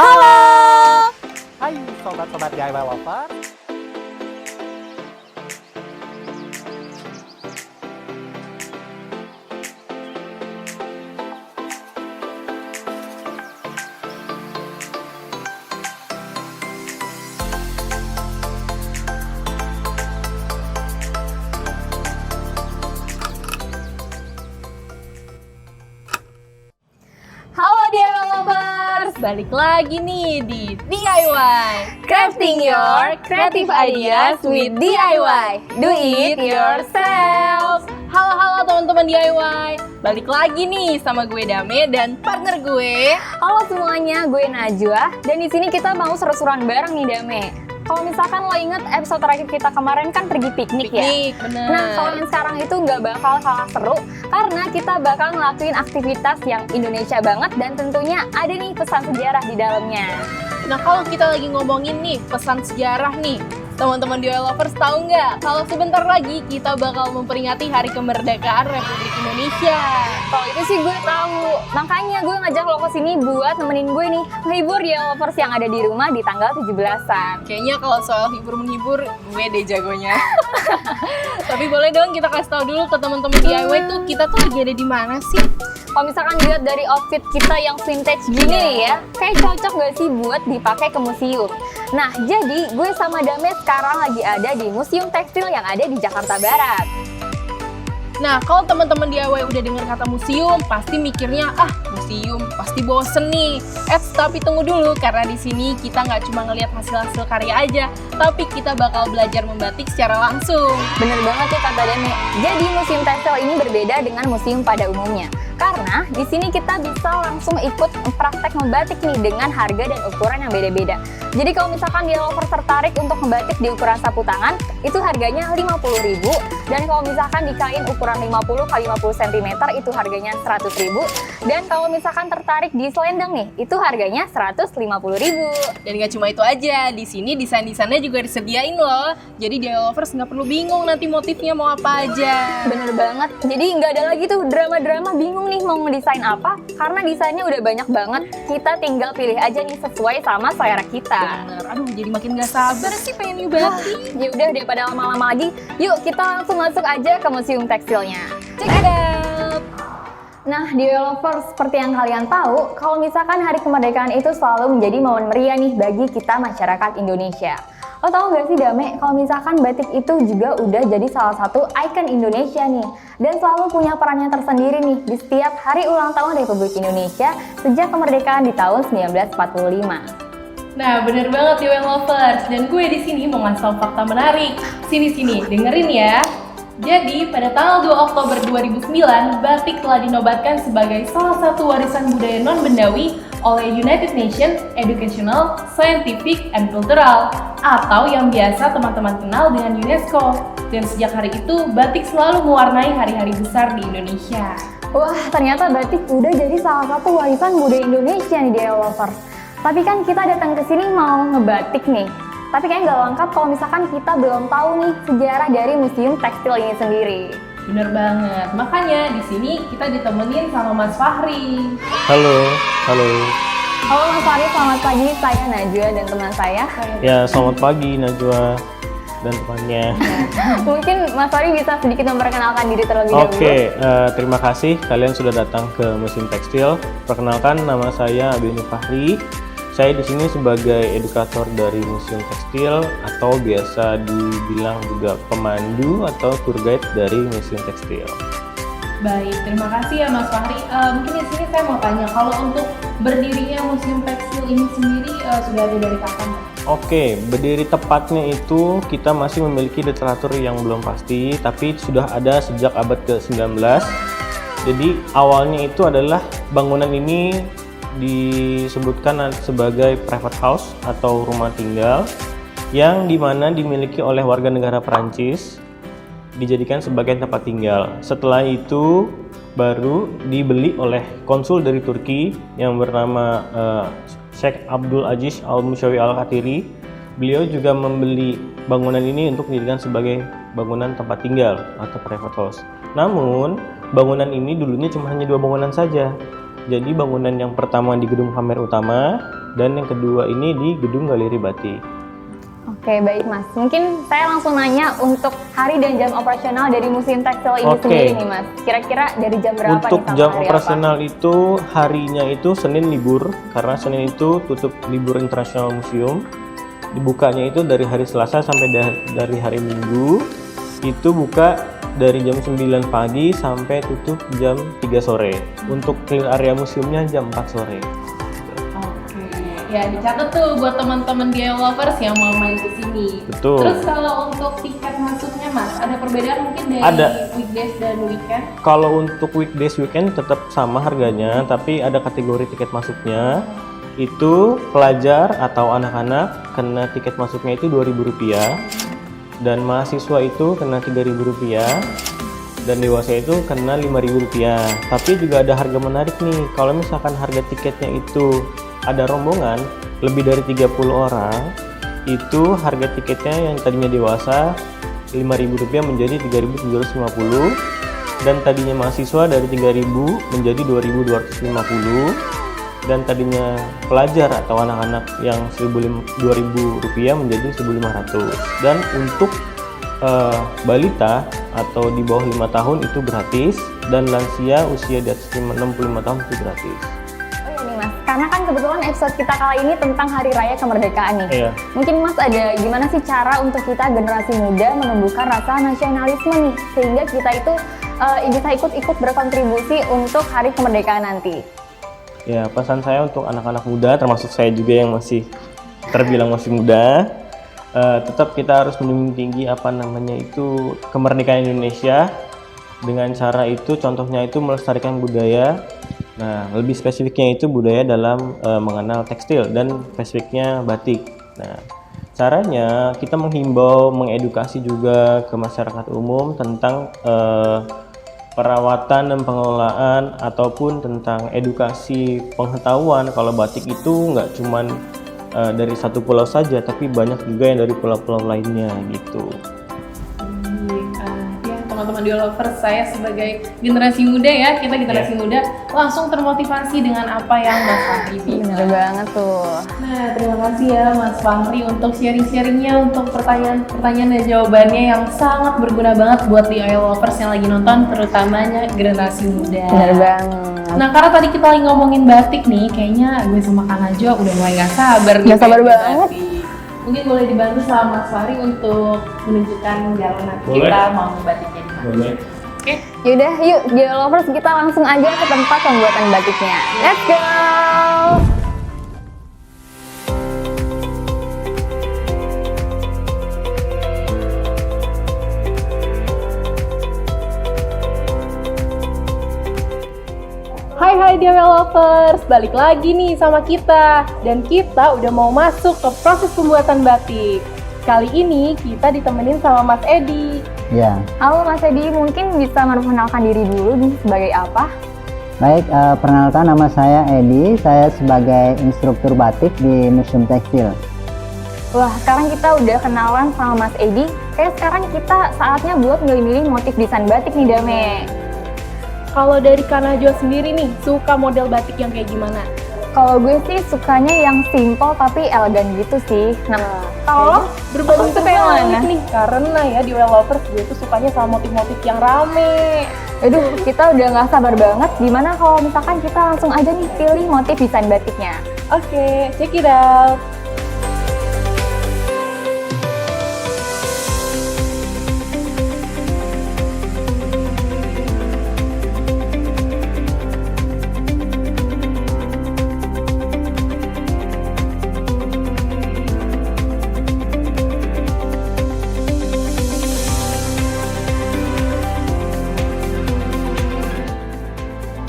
Halo! Hai sobat-sobat DIY Lover. Halo DIY Lovers! Balik lagi nih di DIY Crafting your creative ideas with DIY. Do it yourself. Halo teman-teman DIY. Balik lagi nih sama gue Dame dan partner gue. Halo semuanya, gue Najwa. Dan di sini kita mau seru-seruan bareng nih, Dame. Kalau misalkan lo inget episode terakhir kita kemarin kan pergi piknik ya? Bener. Nah, kalau yang sekarang itu nggak bakal kalah seru karena kita bakal ngelakuin aktivitas yang Indonesia banget dan tentunya ada nih pesan sejarah di dalamnya. Nah, kalau kita lagi ngomongin nih pesan sejarah nih, teman-teman DIY Lovers tahu nggak kalau sebentar lagi kita bakal memperingati Hari Kemerdekaan Republik Indonesia. Kalau itu sih gue tahu. Makanya gue ngajak lo ke sini buat nemenin gue nih menghibur DIY Lovers yang ada di rumah di tanggal 17-an. Kayaknya kalau soal hibur-menghibur, gue deh jagonya. Tapi boleh dong kita kasih tahu dulu ke teman-teman DIY tuh kita tuh lagi ada di mana sih? Kalau misalkan dilihat dari outfit kita yang vintage gini nih ya, kayak cocok gak sih buat dipakai ke museum? Nah, jadi gue sama Dame sekarang lagi ada di Museum Tekstil yang ada di Jakarta Barat. Nah, kalau teman-teman DIY udah dengar kata museum, pasti mikirnya, museum, pasti bosen nih. Tapi tunggu dulu, karena di sini kita nggak cuma ngelihat hasil-hasil karya aja, tapi kita bakal belajar membatik secara langsung. Bener banget ya kata Dame. Jadi Museum Tekstil ini berbeda dengan museum pada umumnya. Karena di sini kita bisa langsung ikut praktek membatik nih dengan harga dan ukuran yang beda-beda. Jadi kalau misalkan DIY Lover tertarik untuk membatik di ukuran sapu tangan, itu harganya 50.000. Dan kalau misalkan di kain ukuran 50 x 50 cm itu harganya 100.000. Dan kalau misalkan tertarik di selendang nih, itu harganya 150.000. Dan nggak cuma itu aja, di sini desain-desainnya juga disediain loh. Jadi DIY Lovers nggak perlu bingung nanti motifnya mau apa aja. Bener banget, jadi nggak ada lagi tuh drama-drama bingung nih mau ngedesain apa, karena desainnya udah banyak banget. Kita tinggal pilih aja nih sesuai sama selera kita. Bener, aduh jadi makin gak sabar sih pengen nyobain. Ya udah daripada lama-lama lagi, yuk kita langsung masuk aja ke Museum Tekstilnya. Check it out! Nah, DIY Lovers, seperti yang kalian tahu, kalau misalkan Hari Kemerdekaan itu selalu menjadi momen meriah nih bagi kita masyarakat Indonesia. Lo tau gak sih Dame, kalau misalkan batik itu juga udah jadi salah satu ikon Indonesia nih. Dan selalu punya perannya tersendiri nih di setiap hari ulang tahun Republik Indonesia sejak kemerdekaan di tahun 1945. Nah, bener banget DIY Lovers, dan gue di sini mau ngasih tau fakta menarik. Sini, dengerin ya. Jadi, pada tanggal 2 Oktober 2009, batik telah dinobatkan sebagai salah satu warisan budaya non-bendawi oleh United Nations Educational, Scientific, and Cultural, atau yang biasa teman-teman kenal dengan UNESCO. Dan sejak hari itu, batik selalu mewarnai hari-hari besar di Indonesia. Wah, ternyata batik udah jadi salah satu warisan budaya Indonesia nih DIY Lovers. Tapi kan kita datang ke sini mau ngebatik nih. Tapi kayaknya nggak lengkap kalau misalkan kita belum tahu nih sejarah dari Museum Tekstil ini sendiri. Bener banget, makanya di sini kita ditemenin sama Mas Fahri. Halo. Halo Mas Fahri, selamat pagi. Saya Najwa dan teman saya. Ya, selamat pagi Najwa dan temannya. Mungkin Mas Fahri bisa sedikit memperkenalkan diri terlebih dahulu. Oke, terima kasih kalian sudah datang ke Museum Tekstil. Perkenalkan, nama saya Abeni Fahri. Saya di sini sebagai edukator dari Museum Tekstil atau biasa dibilang juga pemandu atau tour guide dari Museum Tekstil. Baik, terima kasih ya Mas Fahri. Mungkin di sini saya mau tanya, kalau untuk berdirinya Museum Tekstil ini sendiri sudah ada dari kapan? Oke, berdiri tepatnya itu kita masih memiliki literatur yang belum pasti, tapi sudah ada sejak abad ke-19. Jadi awalnya itu adalah bangunan ini disebutkan sebagai private house atau rumah tinggal yang dimana dimiliki oleh warga negara Perancis, dijadikan sebagai tempat tinggal. Setelah itu baru dibeli oleh konsul dari Turki yang bernama Sheikh Abdul Aziz Al-Musyawi Al-Khatiri. Beliau juga membeli bangunan ini untuk dijadikan sebagai bangunan tempat tinggal atau private house. Namun bangunan ini dulunya cuma hanya 2 bangunan saja. Jadi bangunan yang pertama di gedung pamer utama, dan yang kedua ini di Gedung Galeri Batik. Oke, baik Mas. Mungkin saya langsung nanya untuk hari dan jam operasional dari Museum Tekstil ini sendiri nih Mas. Kira-kira dari jam berapa Untuk nih sampai jam hari operasional itu harinya itu Senin libur, karena Senin itu tutup libur internasional museum. Dibukanya itu dari hari Selasa sampai dari hari Minggu. Itu buka dari jam 9 pagi sampai tutup jam 3 sore. Untuk clear area museumnya jam 4 sore. Ya, dicatat tuh buat teman-teman DIY lovers yang mau main ke sini. Betul. Terus kalau untuk tiket masuknya Mas, ada perbedaan mungkin dari weekdays dan weekend? Kalau untuk weekdays weekend tetap sama harganya, tapi ada kategori tiket masuknya. Itu pelajar atau anak-anak kena tiket masuknya itu Rp2.000, dan mahasiswa itu kena Rp3.000, dan dewasa itu kena Rp5.000. Tapi juga ada harga menarik nih, kalau misalkan harga tiketnya itu ada rombongan lebih dari 30 orang, itu harga tiketnya yang tadinya dewasa Rp5.000 menjadi Rp3.750, dan tadinya mahasiswa dari Rp3.000 menjadi Rp2.250, dan tadinya pelajar atau anak-anak yang Rp2.000 menjadi Rp1.500. Dan untuk balita atau di bawah 5 tahun itu gratis, dan lansia usia di atas 65 tahun itu gratis. Karena kan kebetulan episode kita kali ini tentang Hari Raya Kemerdekaan nih. Iya. Mungkin Mas ada gimana sih cara untuk kita generasi muda menumbuhkan rasa nasionalisme nih, sehingga kita itu bisa ikut-ikut berkontribusi untuk Hari Kemerdekaan nanti. Ya, pesan saya untuk anak-anak muda, termasuk saya juga yang masih terbilang masih muda, tetap kita harus menjunjung tinggi kemerdekaan Indonesia. Dengan cara itu, contohnya itu melestarikan budaya. Nah, lebih spesifiknya itu budaya dalam mengenal tekstil dan spesifiknya batik. Nah, caranya kita menghimbau, mengedukasi juga ke masyarakat umum tentang perawatan dan pengelolaan, ataupun tentang edukasi pengetahuan kalau batik itu nggak cuman dari satu pulau saja, tapi banyak juga yang dari pulau-pulau lainnya gitu. Teman-teman DIY lovers, saya sebagai generasi muda ya, kita generasi muda langsung termotivasi dengan apa yang Mas Fahri bilang. Bener banget tuh. Nah, terima kasih ya Mas Fahri untuk sharing-sharingnya, untuk pertanyaan dan jawabannya yang sangat berguna banget buat DIY lovers yang lagi nonton, terutamanya generasi muda. Bener banget. Nah, karena tadi kita lagi ngomongin batik nih, kayaknya gue sama Kang Najwa udah mulai gak sabar nih. Gak sabar banget. Mungkin boleh dibantu sama Mas Fahri untuk menunjukkan jalanan kita mau batiknya di mana. Boleh. Oke. Yaudah, yuk DIY lovers, kita langsung aja ke tempat pembuatan batiknya. Let's go! Hai DIY lovers, balik lagi nih sama kita. Dan kita udah mau masuk ke proses pembuatan batik. Kali ini kita ditemenin sama Mas Edi. Ya, Halo Mas Edi, mungkin bisa memperkenalkan diri dulu nih sebagai apa? baik. Perkenalkan, nama saya Edi. Saya sebagai instruktur batik di Museum Tekstil. Wah, sekarang kita udah kenalan sama Mas Edi. Kayak sekarang kita saatnya buat milih-milih motif desain batik nih, Dame. Kalau dari Kang Najwa sendiri nih, suka model batik yang kayak gimana? Kalau gue sih sukanya yang simple tapi elegan gitu sih. Nah, kalau berbanding suka yang mana? terbalik nih, karena ya DIY lovers gue tuh sukanya sama motif-motif yang rame. Aduh, kita udah nggak sabar banget. Gimana kalau misalkan kita langsung aja nih pilih motif desain batiknya? Oke, check it out.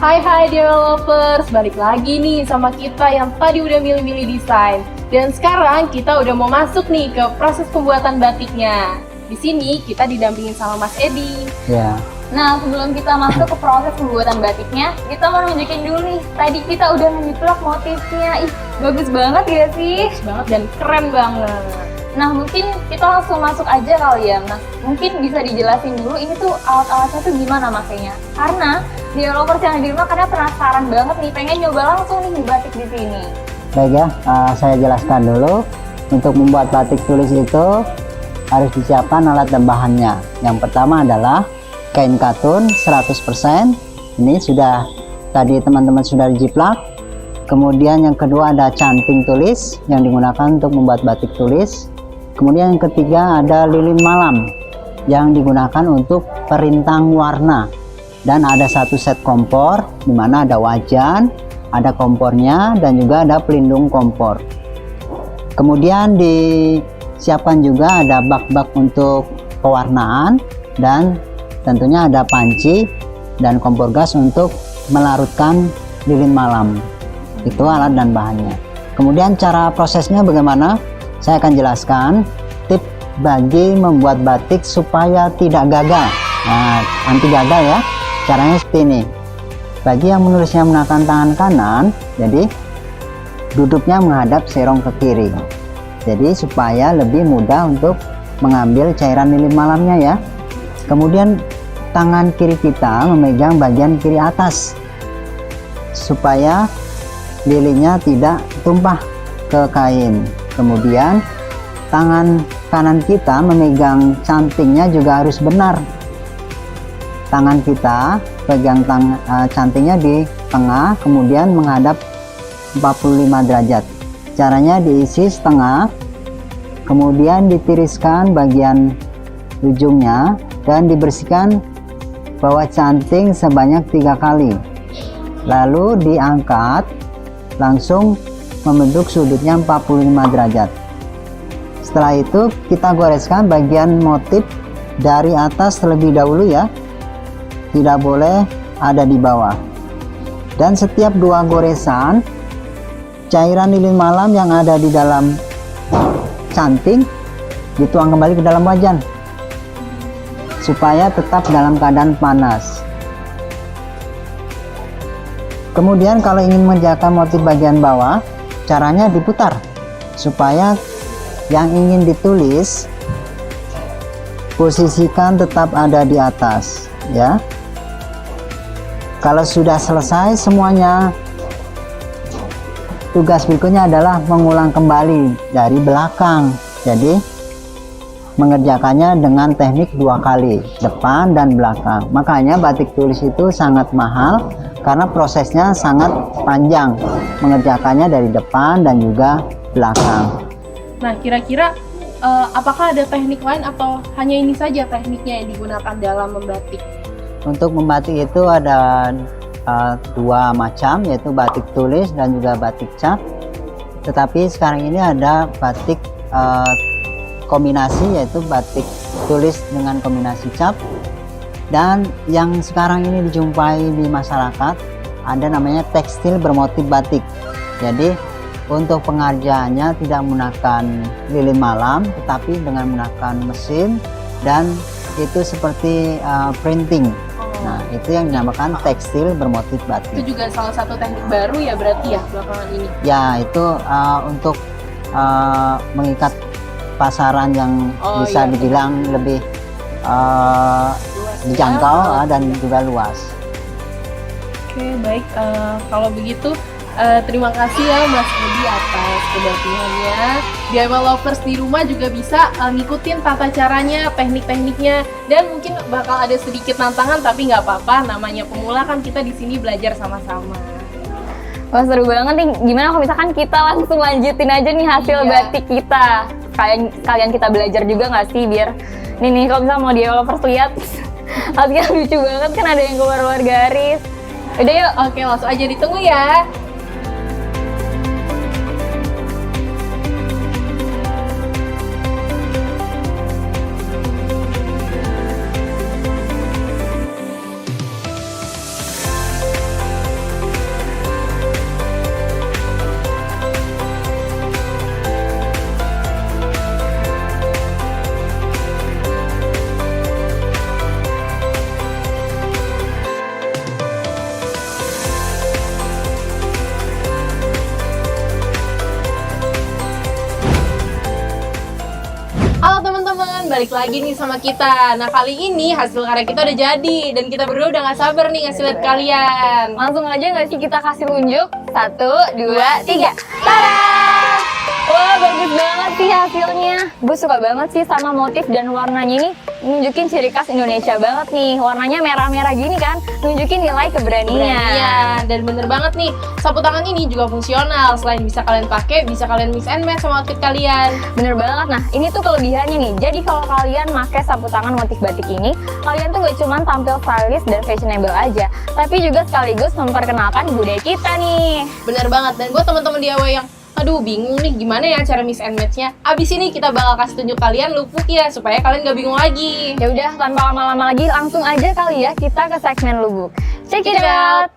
Hai DIY lovers, balik lagi nih sama kita yang tadi udah milih-milih desain. Dan sekarang kita udah mau masuk nih ke proses pembuatan batiknya. Di sini kita didampingin sama Mas Edi. Ya, Nah, sebelum kita masuk ke proses pembuatan batiknya, kita mau nunjukin dulu nih. Tadi kita udah ngejiplak motifnya. Ih, bagus banget ya sih? Bagus banget dan keren banget. Nah, mungkin kita langsung masuk aja kali ya, Mas. Mungkin bisa dijelasin dulu ini tuh alat-alatnya tuh gimana makanya. Karena DIY lovers yang di rumah kadang penasaran banget nih, pengen nyoba langsung nih batik di sini. Baik ya, saya jelaskan dulu. Untuk membuat batik tulis itu harus disiapkan alat dan bahannya. Yang pertama adalah kain katun 100%. Ini sudah tadi teman-teman sudah dijiplak. Kemudian yang kedua ada canting tulis yang digunakan untuk membuat batik tulis. Kemudian yang ketiga ada lilin malam yang digunakan untuk perintang warna. Dan ada satu set kompor di mana ada wajan, ada kompornya, dan juga ada pelindung kompor. Kemudian disiapkan juga ada bak-bak untuk pewarnaan, dan tentunya ada panci dan kompor gas untuk melarutkan lilin malam. Itu alat dan bahannya. Kemudian cara prosesnya bagaimana? Saya akan jelaskan tips bagi membuat batik supaya tidak gagal. Nah, anti gagal ya. Caranya seperti ini. Bagi yang menulisnya menggunakan tangan kanan, jadi duduknya menghadap serong ke kiri. Jadi supaya lebih mudah untuk mengambil cairan lilin malamnya ya. Kemudian tangan kiri kita memegang bagian kiri atas supaya lilinnya tidak tumpah ke kain. Kemudian tangan kanan kita memegang cantingnya juga harus benar. Tangan kita pegang cantingnya di tengah, kemudian menghadap 45 derajat. Caranya diisi setengah, kemudian ditiriskan bagian ujungnya dan dibersihkan bawah canting sebanyak 3 kali. Lalu diangkat, langsung membentuk sudutnya 45 derajat. Setelah itu kita goreskan bagian motif dari atas terlebih dahulu ya, tidak boleh ada di bawah. Dan setiap 2 goresan, cairan lilin malam yang ada di dalam canting dituang kembali ke dalam wajan supaya tetap dalam keadaan panas. Kemudian kalau ingin mengerjakan motif bagian bawah, caranya diputar supaya yang ingin ditulis posisikan tetap ada di atas ya. Kalau sudah selesai semuanya, tugas berikutnya adalah mengulang kembali dari belakang. Jadi mengerjakannya dengan teknik 2 kali, depan dan belakang. Makanya batik tulis itu sangat mahal karena prosesnya sangat panjang, mengerjakannya dari depan dan juga belakang. Nah, kira-kira apakah ada teknik lain atau hanya ini saja tekniknya yang digunakan dalam membatik? Untuk membatik itu ada 2 macam, yaitu batik tulis dan juga batik cap. Tetapi sekarang ini ada batik kombinasi, yaitu batik tulis dengan kombinasi cap. Dan yang sekarang ini dijumpai di masyarakat ada namanya tekstil bermotif batik. Jadi untuk pengerjaannya tidak menggunakan lilin malam, tetapi dengan menggunakan mesin, dan itu seperti printing. Nah, itu yang dinamakan tekstil bermotif batik. Itu juga salah satu teknik baru ya berarti ya belakangan ini? Ya, itu untuk mengikat pasaran yang bisa dibilang lebih dijangkau dan juga luas. Oke, baik. Kalau begitu, terima kasih ya Mas Edi atas kedatangannya. DIY Lovers di rumah juga bisa ngikutin tata caranya, teknik-tekniknya, dan mungkin bakal ada sedikit tantangan, tapi nggak apa-apa. Namanya pemula kan, kita di sini belajar sama-sama. Wah, seru banget nih. Gimana kalau misalkan kita langsung lanjutin aja nih hasil batik kita? Kalian kita belajar juga nggak sih, biar nih kalau misalnya mau DIY Lovers lihat hasilnya lucu banget kan, ada yang keluar-keluar garis. Udah yuk. Oke, langsung aja ditunggu ya. balik lagi nih sama kita. Nah, kali ini hasil karya kita udah jadi dan kita berdua udah gak sabar nih ngasih lihat kalian. Langsung aja nggak sih kita kasih unjuk? 1, 2, 3. Tada! Wah, bagus banget sih hasilnya. Gue suka banget sih sama motif dan warnanya ini nunjukin ciri khas Indonesia banget nih. Warnanya merah-merah gini kan, nunjukin nilai keberanian. Dan bener banget nih, sapu tangan ini juga fungsional. Selain bisa kalian pakai, bisa kalian mix and match sama outfit kalian. Bener banget. Nah, ini tuh kelebihannya nih. Jadi kalau kalian pakai sapu tangan motif batik ini, kalian tuh gak cuma tampil stylish dan fashionable aja, tapi juga sekaligus memperkenalkan budaya kita nih. Bener banget. Dan buat teman-teman DIY yang aduh bingung nih gimana ya cara mix and match-nya. Abis ini kita bakal kasih tunjuk kalian lupuk ya supaya kalian gak bingung lagi. Ya udah, tanpa lama-lama lagi langsung aja kali ya kita ke segmen lubuk. Check it out.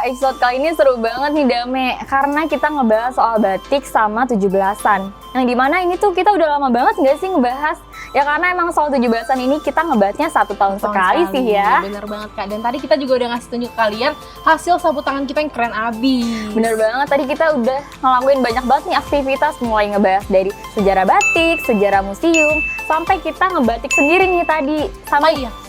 Episode kali ini seru banget nih Dame, karena kita ngebahas soal batik sama 17-an. Yang dimana ini tuh kita udah lama banget nggak sih ngebahas? Ya karena emang soal 17-an ini kita ngebahasnya 1 tahun sekali sih ya. Bener banget Kak, dan tadi kita juga udah ngasih tunjuk kalian hasil sapu tangan kita yang keren abis. Bener banget, tadi kita udah ngelakuin banyak banget nih aktivitas, mulai ngebahas dari sejarah batik, sejarah museum, sampai kita ngebatik sendiri nih tadi.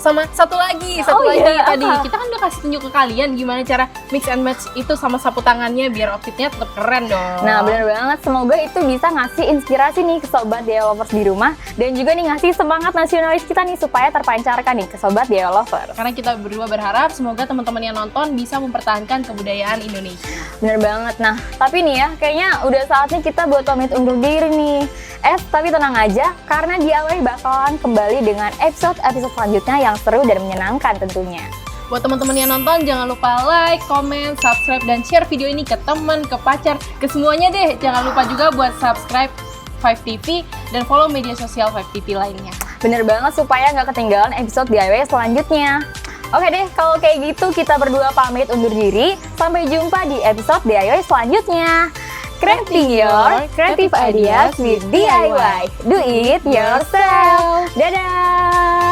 Sama satu lagi tadi kita kan udah kasih tunjuk ke kalian gimana cara mix and match itu sama sapu tangannya biar outfitnya tetap keren dong. Nah bener banget, semoga itu bisa ngasih inspirasi nih ke sobat DIY lovers di rumah, dan juga nih ngasih semangat nasionalis kita nih supaya terpancarkan nih ke sobat DIY lovers. Karena kita berdua berharap semoga teman-teman yang nonton bisa mempertahankan kebudayaan Indonesia. Bener banget. Nah tapi nih ya, kayaknya udah saatnya kita buat pamit undur diri nih. Tapi tenang aja, karena DIY bakalan kembali dengan episode selanjutnya yang seru dan menyenangkan tentunya. Buat teman-teman yang nonton, jangan lupa like, comment, subscribe, dan share video ini ke teman, ke pacar, ke semuanya deh. Jangan lupa juga buat subscribe 5TV dan follow media sosial 5TV lainnya. Bener banget, supaya nggak ketinggalan episode DIY selanjutnya. Oke deh, kalau kayak gitu kita berdua pamit undur diri. Sampai jumpa di episode DIY selanjutnya. Crafting your creative ideas with DIY. Do it yourself. Dadah!